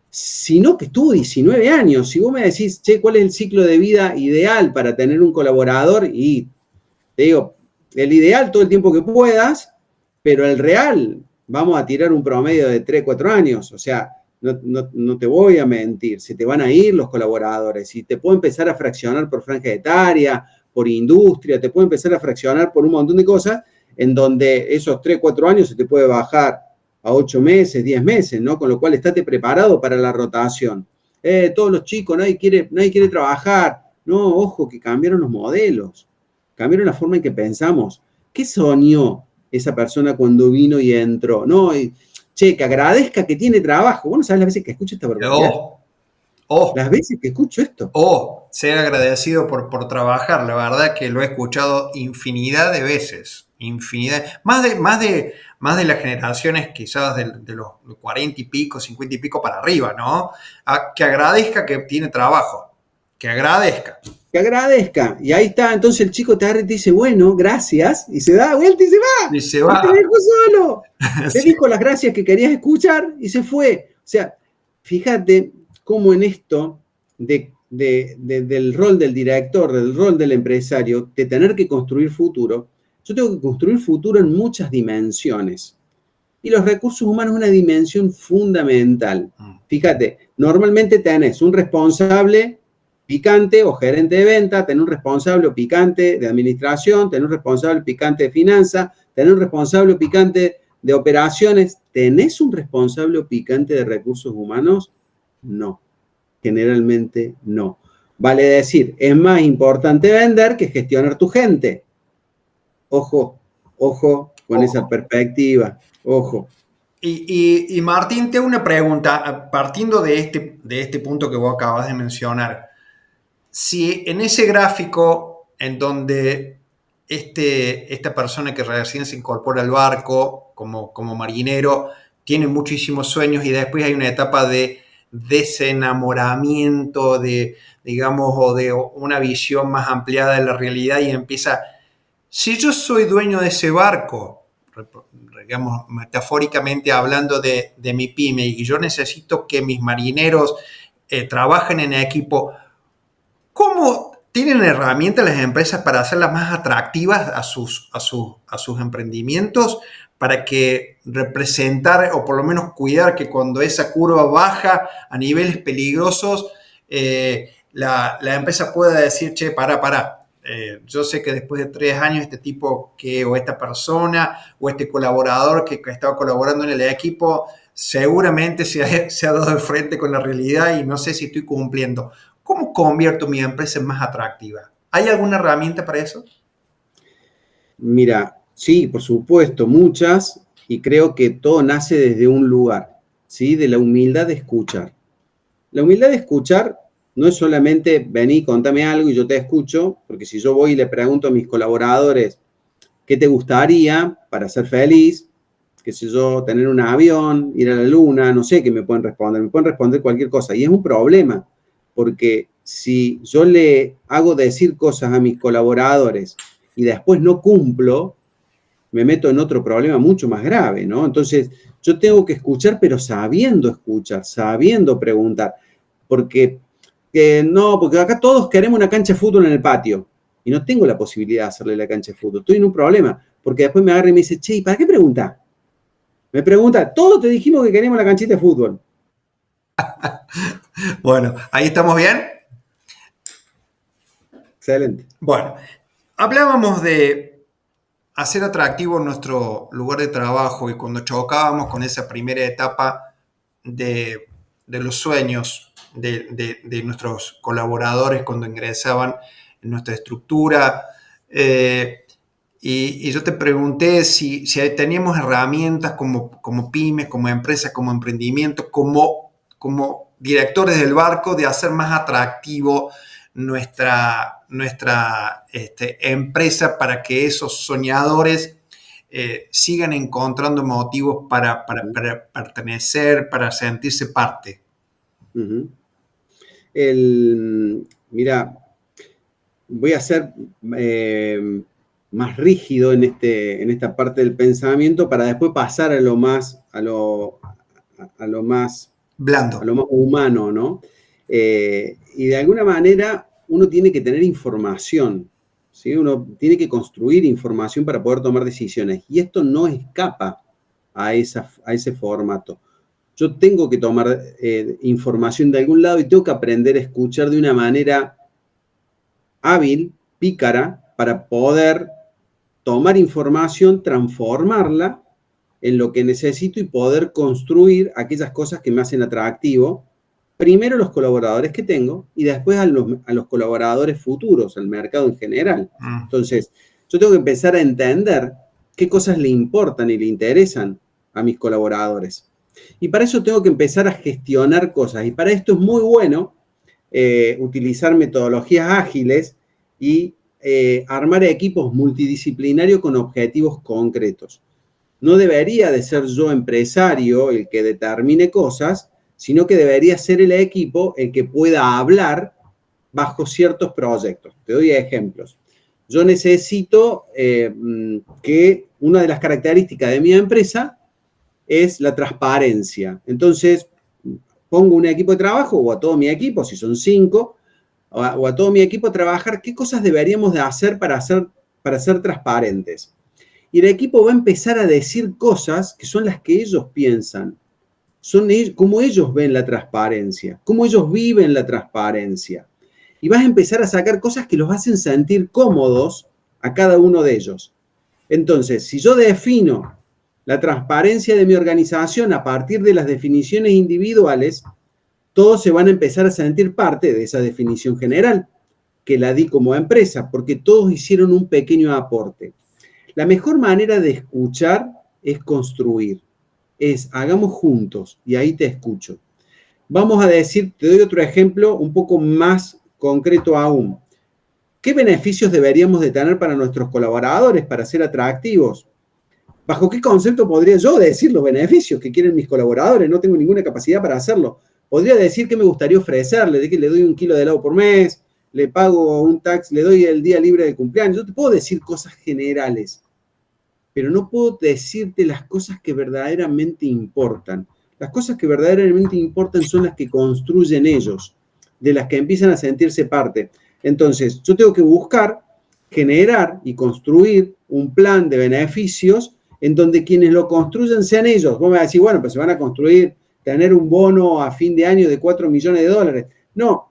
sino que estuvo 19 años. Si vos me decís, che, ¿cuál es el ciclo de vida ideal para tener un colaborador? Y te digo, el ideal todo el tiempo que puedas, pero el real, vamos a tirar un promedio de 3, 4 años. O sea, no te voy a mentir, se te van a ir los colaboradores y te puedo empezar a fraccionar por franja etaria, por industria, te puedo empezar a fraccionar por un montón de cosas en donde esos 3, 4 años se te puede bajar a 8 meses, 10 meses, ¿no? Con lo cual estate preparado para la rotación. Todos los chicos, nadie quiere trabajar. No, ojo, que cambiaron los modelos, cambiaron la forma en que pensamos. ¿Qué soñó esa persona cuando vino y entró? No, che, que agradezca que tiene trabajo. Vos no sabés las veces que escucho esta barbaridad. Las veces que escucho esto. Ser agradecido por trabajar. La verdad que lo he escuchado infinidad de veces. Infinidad. Más de las generaciones quizás de los 40 y pico, 50 y pico para arriba, ¿no? Que agradezca que tiene trabajo. Que agradezca. Que agradezca. Y ahí está, entonces el chico te agarra y te dice, bueno, gracias, y se da vuelta y se va. Y se va. Y te dejó solo. Sí. Te dijo las gracias que querías escuchar y se fue. O sea, fíjate cómo en esto del rol del director, del rol del empresario, de tener que construir futuro, yo tengo que construir futuro en muchas dimensiones. Y los recursos humanos es una dimensión fundamental. Fíjate, normalmente tenés un responsable picante o gerente de venta, tener un responsable o picante de administración, tener un responsable picante de finanzas, tener un responsable o picante de operaciones. ¿Tenés un responsable o picante de recursos humanos? No, generalmente no. Vale decir, es más importante vender que gestionar tu gente. Ojo con esa perspectiva, ojo. Y Martín, te hago una pregunta, partiendo de este punto que vos acabas de mencionar. Si en ese gráfico en donde esta persona que recién se incorpora al barco como marinero tiene muchísimos sueños y después hay una etapa de desenamoramiento, digamos, o de una visión más ampliada de la realidad y empieza, si yo soy dueño de ese barco, digamos, metafóricamente hablando de mi pyme y yo necesito que mis marineros trabajen en equipo, ¿cómo tienen herramientas las empresas para hacerlas más atractivas a sus emprendimientos para que representar o por lo menos cuidar que cuando esa curva baja a niveles peligrosos, la empresa pueda decir, che, para. Yo sé que después de 3 años este tipo o esta persona o este colaborador que estaba colaborando en el equipo seguramente se ha dado de frente con la realidad y no sé si estoy cumpliendo. ¿Cómo convierto mi empresa en más atractiva? ¿Hay alguna herramienta para eso? Mira, sí, por supuesto, muchas, y creo que todo nace desde un lugar, ¿sí? De la humildad de escuchar. La humildad de escuchar no es solamente vení, contame algo y yo te escucho, porque si yo voy y le pregunto a mis colaboradores qué te gustaría para ser feliz, qué sé yo, tener un avión, ir a la luna, no sé qué me pueden responder cualquier cosa, y es un problema, porque si yo le hago decir cosas a mis colaboradores y después no cumplo, me meto en otro problema mucho más grave, ¿no? Entonces, yo tengo que escuchar, pero sabiendo escuchar, sabiendo preguntar, porque porque acá todos queremos una cancha de fútbol en el patio y no tengo la posibilidad de hacerle la cancha de fútbol. Estoy en un problema, porque después me agarra y me dice, che, ¿para qué pregunta? Me pregunta, todos te dijimos que queremos la canchita de fútbol. Bueno, ¿ahí estamos bien? Excelente. Bueno, hablábamos de hacer atractivo nuestro lugar de trabajo y cuando chocábamos con esa primera etapa de los sueños de nuestros colaboradores cuando ingresaban en nuestra estructura. Y yo te pregunté si teníamos herramientas como pymes, como empresas, como emprendimiento, como directores del barco de hacer más atractivo nuestra empresa para que esos soñadores sigan encontrando motivos para pertenecer, para sentirse parte. Uh-huh. Mira, voy a ser más rígido en esta parte del pensamiento para después pasar a lo más blando, a lo más humano, ¿no? Y de alguna manera uno tiene que tener información, ¿sí? ¿sí? Uno tiene que construir información para poder tomar decisiones y esto no escapa a ese formato. Yo tengo que tomar información de algún lado y tengo que aprender a escuchar de una manera hábil, pícara, para poder tomar información, transformarla en lo que necesito y poder construir aquellas cosas que me hacen atractivo. Primero los colaboradores que tengo y después a los colaboradores futuros, al mercado en general. Entonces, yo tengo que empezar a entender qué cosas le importan y le interesan a mis colaboradores. Y para eso tengo que empezar a gestionar cosas. Y para esto es muy bueno utilizar metodologías ágiles y armar equipos multidisciplinarios con objetivos concretos. No debería de ser yo empresario el que determine cosas, sino que debería ser el equipo el que pueda hablar bajo ciertos proyectos. Te doy ejemplos. Yo necesito que una de las características de mi empresa es la transparencia. Entonces, pongo un equipo de trabajo o a todo mi equipo, si son 5, o a todo mi equipo a trabajar qué cosas deberíamos de hacer para ser transparentes. Y el equipo va a empezar a decir cosas que son las que ellos piensan, son cómo ellos ven la transparencia, cómo ellos viven la transparencia. Y vas a empezar a sacar cosas que los hacen sentir cómodos a cada uno de ellos. Entonces, si yo defino la transparencia de mi organización a partir de las definiciones individuales, todos se van a empezar a sentir parte de esa definición general que la di como empresa, porque todos hicieron un pequeño aporte. La mejor manera de escuchar es construir, es hagamos juntos y ahí te escucho. Vamos a decir, te doy otro ejemplo un poco más concreto aún. ¿Qué beneficios deberíamos de tener para nuestros colaboradores para ser atractivos? ¿Bajo qué concepto podría yo decir los beneficios que quieren mis colaboradores? No tengo ninguna capacidad para hacerlo. Podría decir qué me gustaría ofrecerle, de que le doy 1 kilo de helado por mes, le pago un tax, le doy el día libre de cumpleaños. Yo te puedo decir cosas generales, pero no puedo decirte las cosas que verdaderamente importan. Las cosas que verdaderamente importan son las que construyen ellos, de las que empiezan a sentirse parte. Entonces, yo tengo que buscar, generar y construir un plan de beneficios en donde quienes lo construyan sean ellos. Vos me vas a decir, bueno, pues se van a construir, tener un bono a fin de año de $4 millones. No,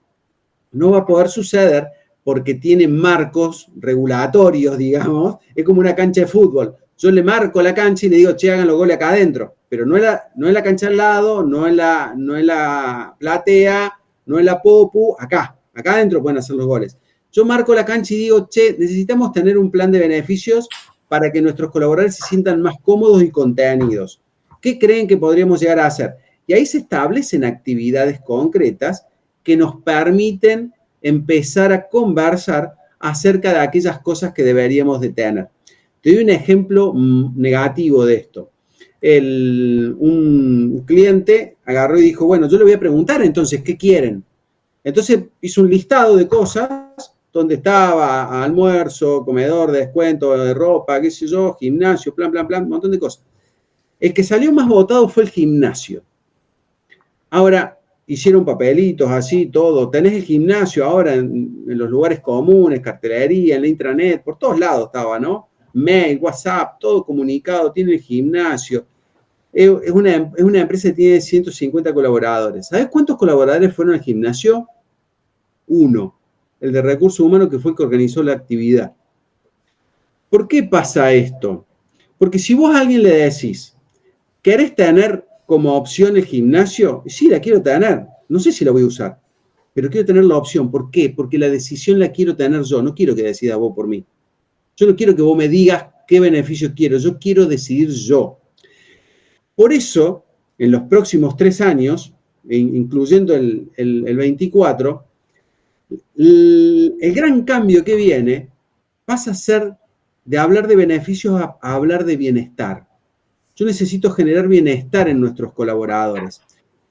no va a poder suceder porque tiene marcos regulatorios, digamos. Es como una cancha de fútbol. Yo le marco la cancha y le digo, che, hagan los goles acá adentro. Pero no es la cancha al lado, no es la platea, no es la popu, acá adentro pueden hacer los goles. Yo marco la cancha y digo, che, necesitamos tener un plan de beneficios para que nuestros colaboradores se sientan más cómodos y contenidos. ¿Qué creen que podríamos llegar a hacer? Y ahí se establecen actividades concretas que nos permiten empezar a conversar acerca de aquellas cosas que deberíamos de tener. Te doy un ejemplo negativo de esto. Un cliente agarró y dijo, bueno, yo le voy a preguntar entonces, ¿qué quieren? Entonces hizo un listado de cosas donde estaba almuerzo, comedor, descuento de ropa, qué sé yo, gimnasio, plan, un montón de cosas. El que salió más votado fue el gimnasio. Ahora, hicieron papelitos así, todo. Tenés el gimnasio ahora en los lugares comunes, cartelería, en la intranet, por todos lados estaba, ¿no? Mail, WhatsApp, todo comunicado, tiene el gimnasio. Es una empresa que tiene 150 colaboradores. ¿Sabés cuántos colaboradores fueron al gimnasio? 1. El de recursos humanos, que fue el que organizó la actividad. ¿Por qué pasa esto? Porque si vos a alguien le decís, ¿querés tener como opción el gimnasio? Sí, la quiero tener. No sé si la voy a usar, pero quiero tener la opción. ¿Por qué? Porque la decisión la quiero tener yo. No quiero que decida vos por mí. Yo no quiero que vos me digas qué beneficios quiero. Yo quiero decidir yo. Por eso, en los próximos 3 años, incluyendo el 24, el gran cambio que viene pasa a ser de hablar de beneficios a hablar de bienestar. Yo necesito generar bienestar en nuestros colaboradores.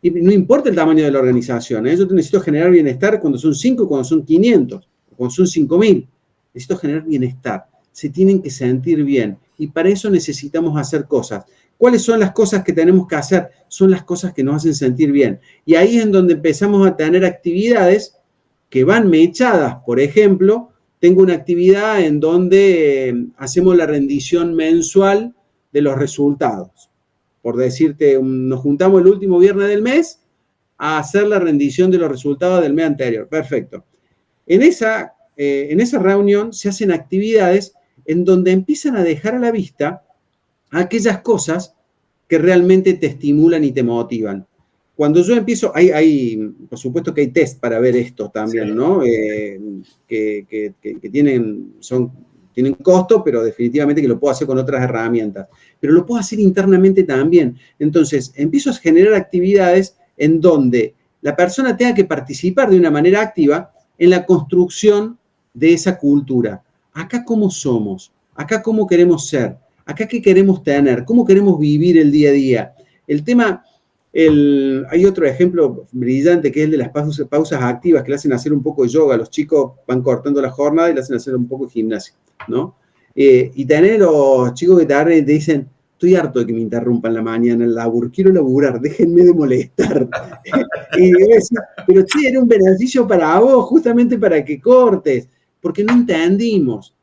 Y no importa el tamaño de la organización, ¿eh? Yo necesito generar bienestar cuando son 5, cuando son 500, cuando son 5.000. Necesito generar bienestar. Se tienen que sentir bien. Y para eso necesitamos hacer cosas. ¿Cuáles son las cosas que tenemos que hacer? Son las cosas que nos hacen sentir bien. Y ahí es en donde empezamos a tener actividades que van mechadas. Por ejemplo, tengo una actividad en donde hacemos la rendición mensual de los resultados. Por decirte, nos juntamos el último viernes del mes a hacer la rendición de los resultados del mes anterior. Perfecto. En esa reunión se hacen actividades en donde empiezan a dejar a la vista aquellas cosas que realmente te estimulan y te motivan. Cuando yo empiezo, por supuesto que hay test para ver esto también, sí, ¿no? Que tienen costo, pero definitivamente que lo puedo hacer con otras herramientas. Pero lo puedo hacer internamente también. Entonces, empiezo a generar actividades en donde la persona tenga que participar de una manera activa en la construcción de esa cultura. Acá cómo somos, acá cómo queremos ser, acá qué queremos tener, cómo queremos vivir el día a día. El tema... hay otro ejemplo brillante que es el de las pausas activas que le hacen hacer un poco de yoga. Los chicos van cortando la jornada y le hacen hacer un poco de gimnasia, ¿no? Y tener los chicos que te dicen, estoy harto de que me interrumpan la mañana el laburo, quiero laburar, déjenme de molestar. Y yo decía, pero che, era un beneficio para vos, justamente para que cortes, porque no entendimos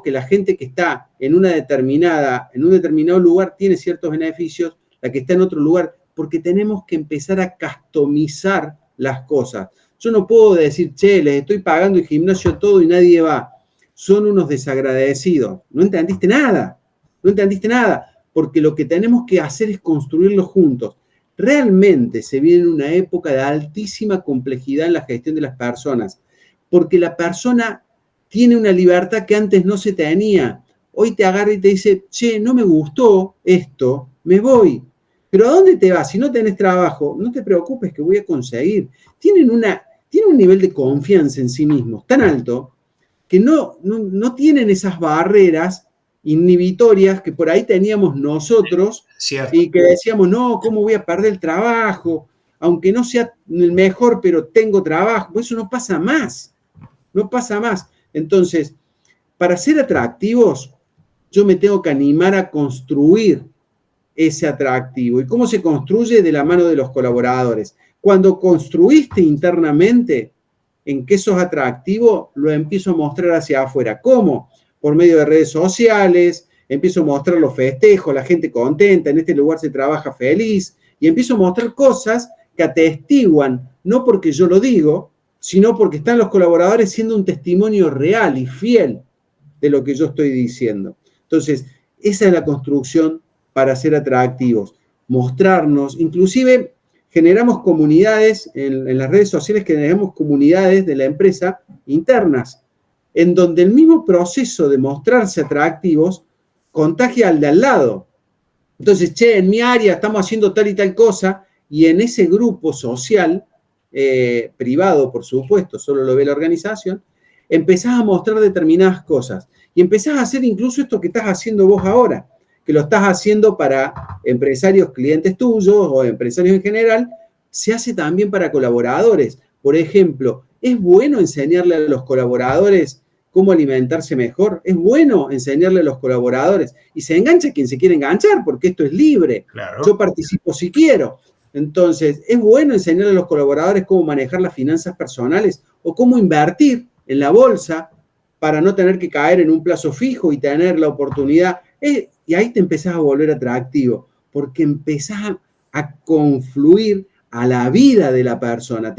que la gente que está en un determinado lugar tiene ciertos beneficios, la que está en otro lugar, porque tenemos que empezar a customizar las cosas. Yo no puedo decir, che, les estoy pagando el gimnasio todo y nadie va. Son unos desagradecidos. No entendiste nada, porque lo que tenemos que hacer es construirlo juntos. Realmente se viene en una época de altísima complejidad en la gestión de las personas, porque la persona tiene una libertad que antes no se tenía. Hoy te agarra y te dice, che, no me gustó esto, me voy. Pero ¿a dónde te vas? Si no tenés trabajo, no te preocupes que voy a conseguir. Tienen un nivel de confianza en sí mismos tan alto que no tienen esas barreras inhibitorias que por ahí teníamos nosotros. Cierto. Y que decíamos, no, ¿cómo voy a perder el trabajo? Aunque no sea el mejor, pero tengo trabajo. Pues eso no pasa más. Entonces, para ser atractivos, yo me tengo que animar a construir ese atractivo. ¿Y cómo se construye? De la mano de los colaboradores. Cuando construiste internamente en que sos atractivo, lo empiezo a mostrar hacia afuera. ¿Cómo? Por medio de redes sociales, empiezo a mostrar los festejos, la gente contenta, en este lugar se trabaja feliz, y empiezo a mostrar cosas que atestiguan, no porque yo lo digo, sino porque están los colaboradores siendo un testimonio real y fiel de lo que yo estoy diciendo. Entonces, esa es la construcción para ser atractivos, mostrarnos, inclusive generamos comunidades, en las redes sociales generamos comunidades de la empresa internas, en donde el mismo proceso de mostrarse atractivos contagia al de al lado. Entonces, che, en mi área estamos haciendo tal y tal cosa, y en ese grupo social, privado por supuesto, solo lo ve la organización, empezás a mostrar determinadas cosas, y empezás a hacer incluso esto que estás haciendo vos ahora, que lo estás haciendo para empresarios, clientes tuyos o empresarios en general, se hace también para colaboradores. Por ejemplo, ¿es bueno enseñarle a los colaboradores cómo alimentarse mejor? Es bueno enseñarle a los colaboradores. Y se engancha quien se quiere enganchar, porque esto es libre. Claro. Yo participo si quiero. Entonces, ¿es bueno enseñarle a los colaboradores cómo manejar las finanzas personales o cómo invertir en la bolsa para no tener que caer en un plazo fijo y tener la oportunidad? Y ahí te empezás a volver atractivo, porque empezás a confluir a la vida de la persona.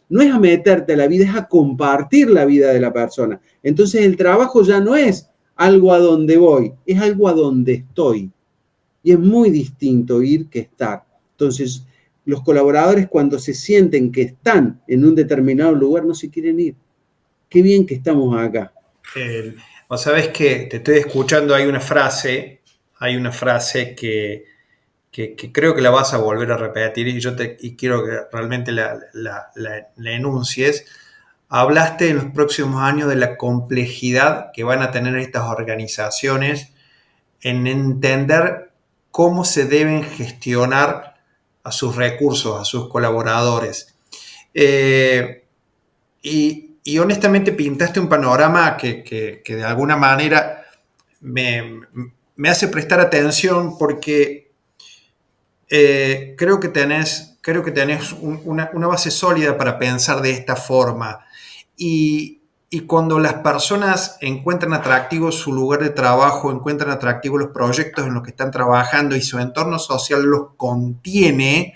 No es a meterte a la vida, es a compartir la vida de la persona. Entonces el trabajo ya no es algo a donde voy, es algo a donde estoy. Y es muy distinto ir que estar. Entonces, los colaboradores cuando se sienten que están en un determinado lugar no se quieren ir. Qué bien que estamos acá. Vos sabés que te estoy escuchando, hay una frase que creo que la vas a volver a repetir y quiero que realmente la enuncies. Hablaste en los próximos años de la complejidad que van a tener estas organizaciones en entender cómo se deben gestionar a sus recursos, a sus colaboradores. Y honestamente pintaste un panorama que de alguna manera me hace prestar atención porque creo que tenés una base sólida para pensar de esta forma. Y y cuando las personas encuentran atractivo su lugar de trabajo, encuentran atractivos los proyectos en los que están trabajando y su entorno social los contiene,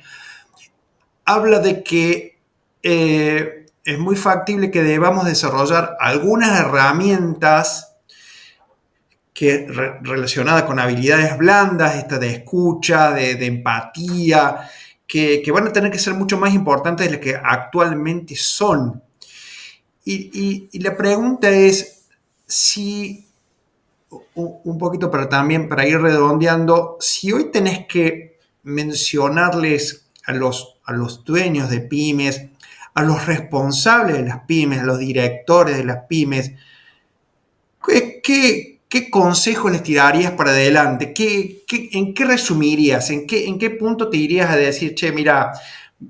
habla de que es muy factible que debamos desarrollar algunas herramientas relacionadas con habilidades blandas, esta de escucha, de empatía, que van a tener que ser mucho más importantes de las que actualmente son. Y la pregunta es si, un poquito para ir redondeando, si hoy tenés que mencionarles a los dueños de pymes, a los responsables de las pymes, a los directores de las pymes, ¿qué consejos les tirarías para adelante? ¿En qué resumirías? ¿En qué punto te irías a decir, che, mira,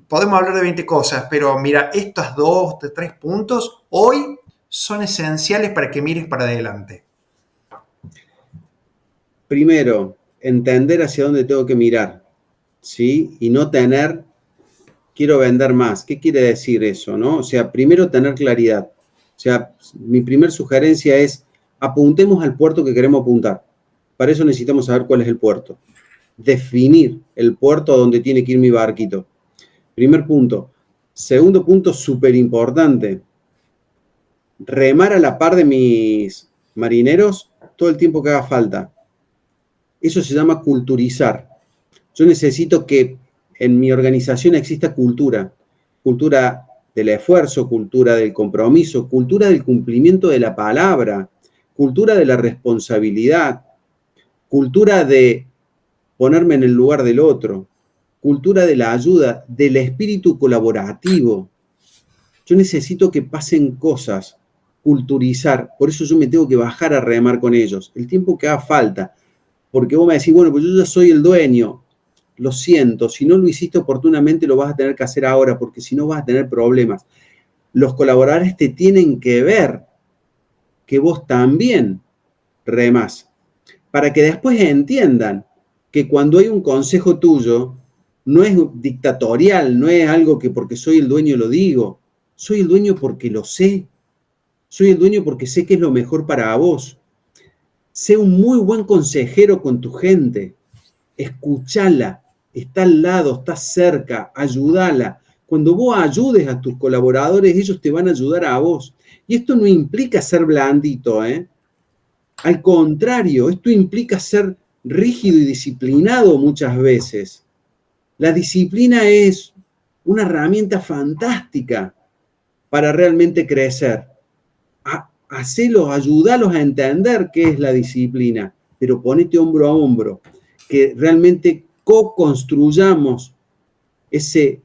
podemos hablar de 20 cosas, pero mira, estos 2, 3 puntos hoy son esenciales para que mires para adelante? Primero, entender hacia dónde tengo que mirar, ¿sí? Y no tener, quiero vender más. ¿Qué quiere decir eso, no? O sea, primero tener claridad. O sea, mi primer sugerencia es, apuntemos al puerto que queremos apuntar. Para eso necesitamos saber cuál es el puerto. Definir el puerto a donde tiene que ir mi barquito. Primer punto. Segundo punto, súper importante. Remar a la par de mis marineros todo el tiempo que haga falta. Eso se llama culturizar. Yo necesito que en mi organización exista cultura. Cultura del esfuerzo, cultura del compromiso, cultura del cumplimiento de la palabra, cultura de la responsabilidad, cultura de ponerme en el lugar del otro, cultura de la ayuda, del espíritu colaborativo. Yo necesito que pasen cosas, culturizar. Por eso yo me tengo que bajar a remar con ellos, el tiempo que haga falta. Porque vos me decís, bueno, pues yo ya soy el dueño. Lo siento, si no lo hiciste oportunamente lo vas a tener que hacer ahora, porque si no vas a tener problemas. Los colaboradores te tienen que ver que vos también remás, para que después entiendan que cuando hay un consejo tuyo, no es dictatorial, no es algo que porque soy el dueño lo digo. Soy el dueño porque lo sé. Soy el dueño porque sé que es lo mejor para vos. Sé un muy buen consejero con tu gente. Escuchala, está al lado, está cerca, ayúdala. Cuando vos ayudes a tus colaboradores, ellos te van a ayudar a vos. Y esto no implica ser blandito, ¿eh? Al contrario, esto implica ser rígido y disciplinado muchas veces. La disciplina es una herramienta fantástica para realmente crecer. Hacelos, ayúdalos a entender qué es la disciplina, pero ponete hombro a hombro, que realmente co-construyamos ese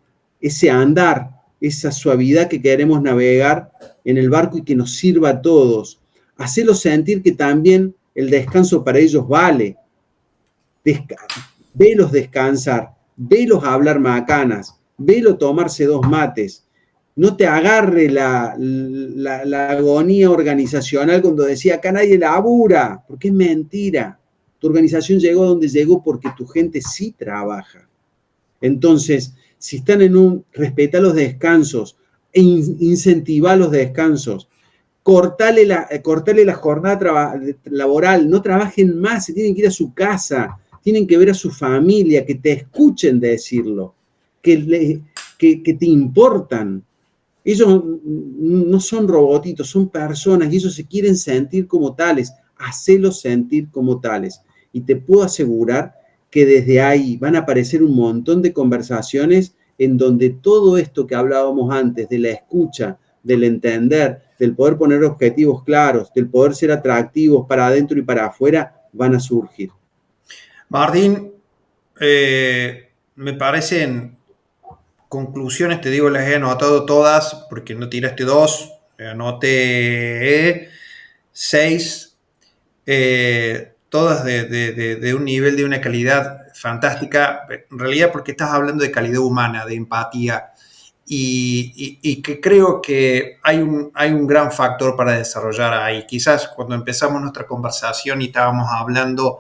andar, esa suavidad que queremos navegar en el barco y que nos sirva a todos. Hacelos sentir que también el descanso para ellos vale. Velos descansar, velos hablar macanas, velos tomarse 2 mates. No te agarre la agonía organizacional cuando decía acá nadie labura, porque es mentira. Tu organización llegó a donde llegó porque tu gente sí trabaja. Entonces, si están respetá los descansos, incentivá los descansos, cortale la jornada laboral, no trabajen más, se tienen que ir a su casa, tienen que ver a su familia, que te escuchen decirlo, que te importan. Ellos no son robotitos, son personas y ellos se quieren sentir como tales. Hacelos sentir como tales. Y te puedo asegurar que desde ahí van a aparecer un montón de conversaciones en donde todo esto que hablábamos antes, de la escucha, del entender, del poder poner objetivos claros, del poder ser atractivos para adentro y para afuera, van a surgir. Martín, me parecen conclusiones, te digo, las he anotado todas, porque no tiraste 2, anoté 6, todas de un nivel, de una calidad fantástica, en realidad porque estás hablando de calidad humana, de empatía, y que creo que hay un gran factor para desarrollar ahí. Quizás cuando empezamos nuestra conversación y estábamos hablando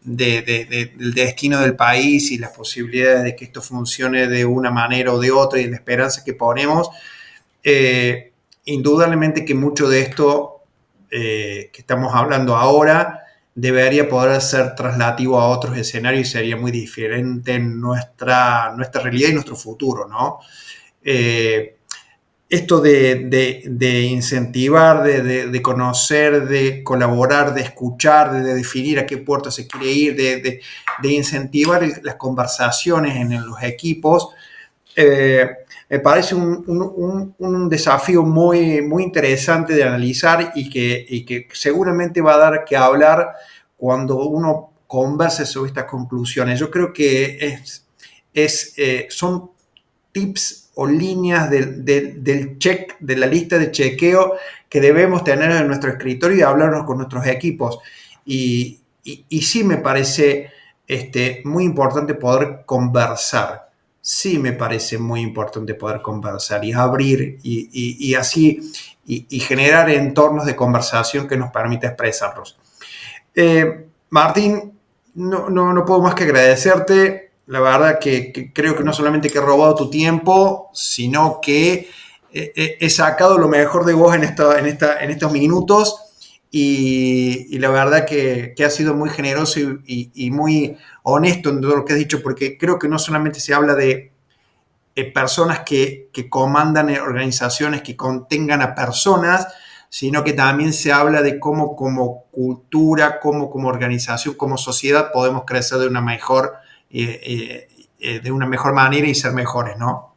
del destino del país y las posibilidades de que esto funcione de una manera o de otra y la esperanza que ponemos, indudablemente que mucho de esto que estamos hablando ahora debería poder ser traslativo a otros escenarios y sería muy diferente en nuestra realidad y nuestro futuro, ¿no? Esto de incentivar, de conocer, de colaborar, de escuchar, de definir a qué puerto se quiere ir, de incentivar las conversaciones en los equipos, me parece un desafío muy, muy interesante de analizar y que seguramente va a dar que hablar cuando uno converse sobre estas conclusiones. Yo creo que son tips o líneas del check, de la lista de chequeo que debemos tener en nuestro escritorio y hablarnos con nuestros equipos. Y sí me parece muy importante poder conversar. Sí me parece muy importante poder conversar y abrir y así y generar entornos de conversación que nos permita expresarlos. Martín, no puedo más que agradecerte. La verdad que creo que no solamente que he robado tu tiempo, sino que he sacado lo mejor de vos en estos minutos y la verdad que has sido muy generoso y muy honesto en todo lo que has dicho, porque creo que no solamente se habla de personas que comandan organizaciones que contengan a personas, sino que también se habla de cómo como cultura, como organización, como sociedad podemos crecer de una mejor manera y ser mejores, ¿no?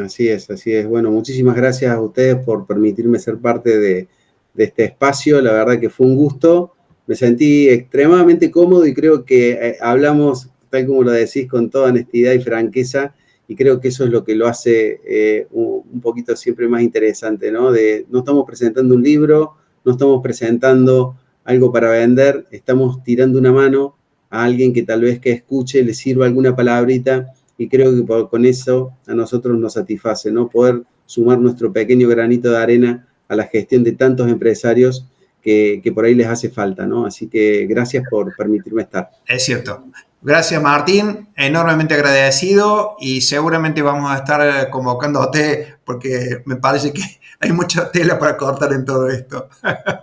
Así es, así es. Bueno, muchísimas gracias a ustedes por permitirme ser parte de este espacio. La verdad que fue un gusto. Me sentí extremadamente cómodo y creo que hablamos, tal como lo decís, con toda honestidad y franqueza. Y creo que eso es lo que lo hace un poquito siempre más interesante, ¿no? No estamos presentando un libro, no estamos presentando algo para vender, estamos tirando una mano a alguien que tal vez que escuche, le sirva alguna palabrita, y creo que con eso a nosotros nos satisface, ¿no? Poder sumar nuestro pequeño granito de arena a la gestión de tantos empresarios que por ahí les hace falta, ¿no? Así que gracias por permitirme estar. Es cierto. Gracias, Martín. Enormemente agradecido y seguramente vamos a estar convocándote porque me parece que hay mucha tela para cortar en todo esto.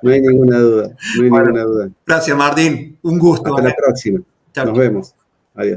No hay ninguna duda, no hay Bueno, ninguna duda. gracias, Martín. Un gusto. Hasta la próxima. Chao. Nos vemos. Adiós.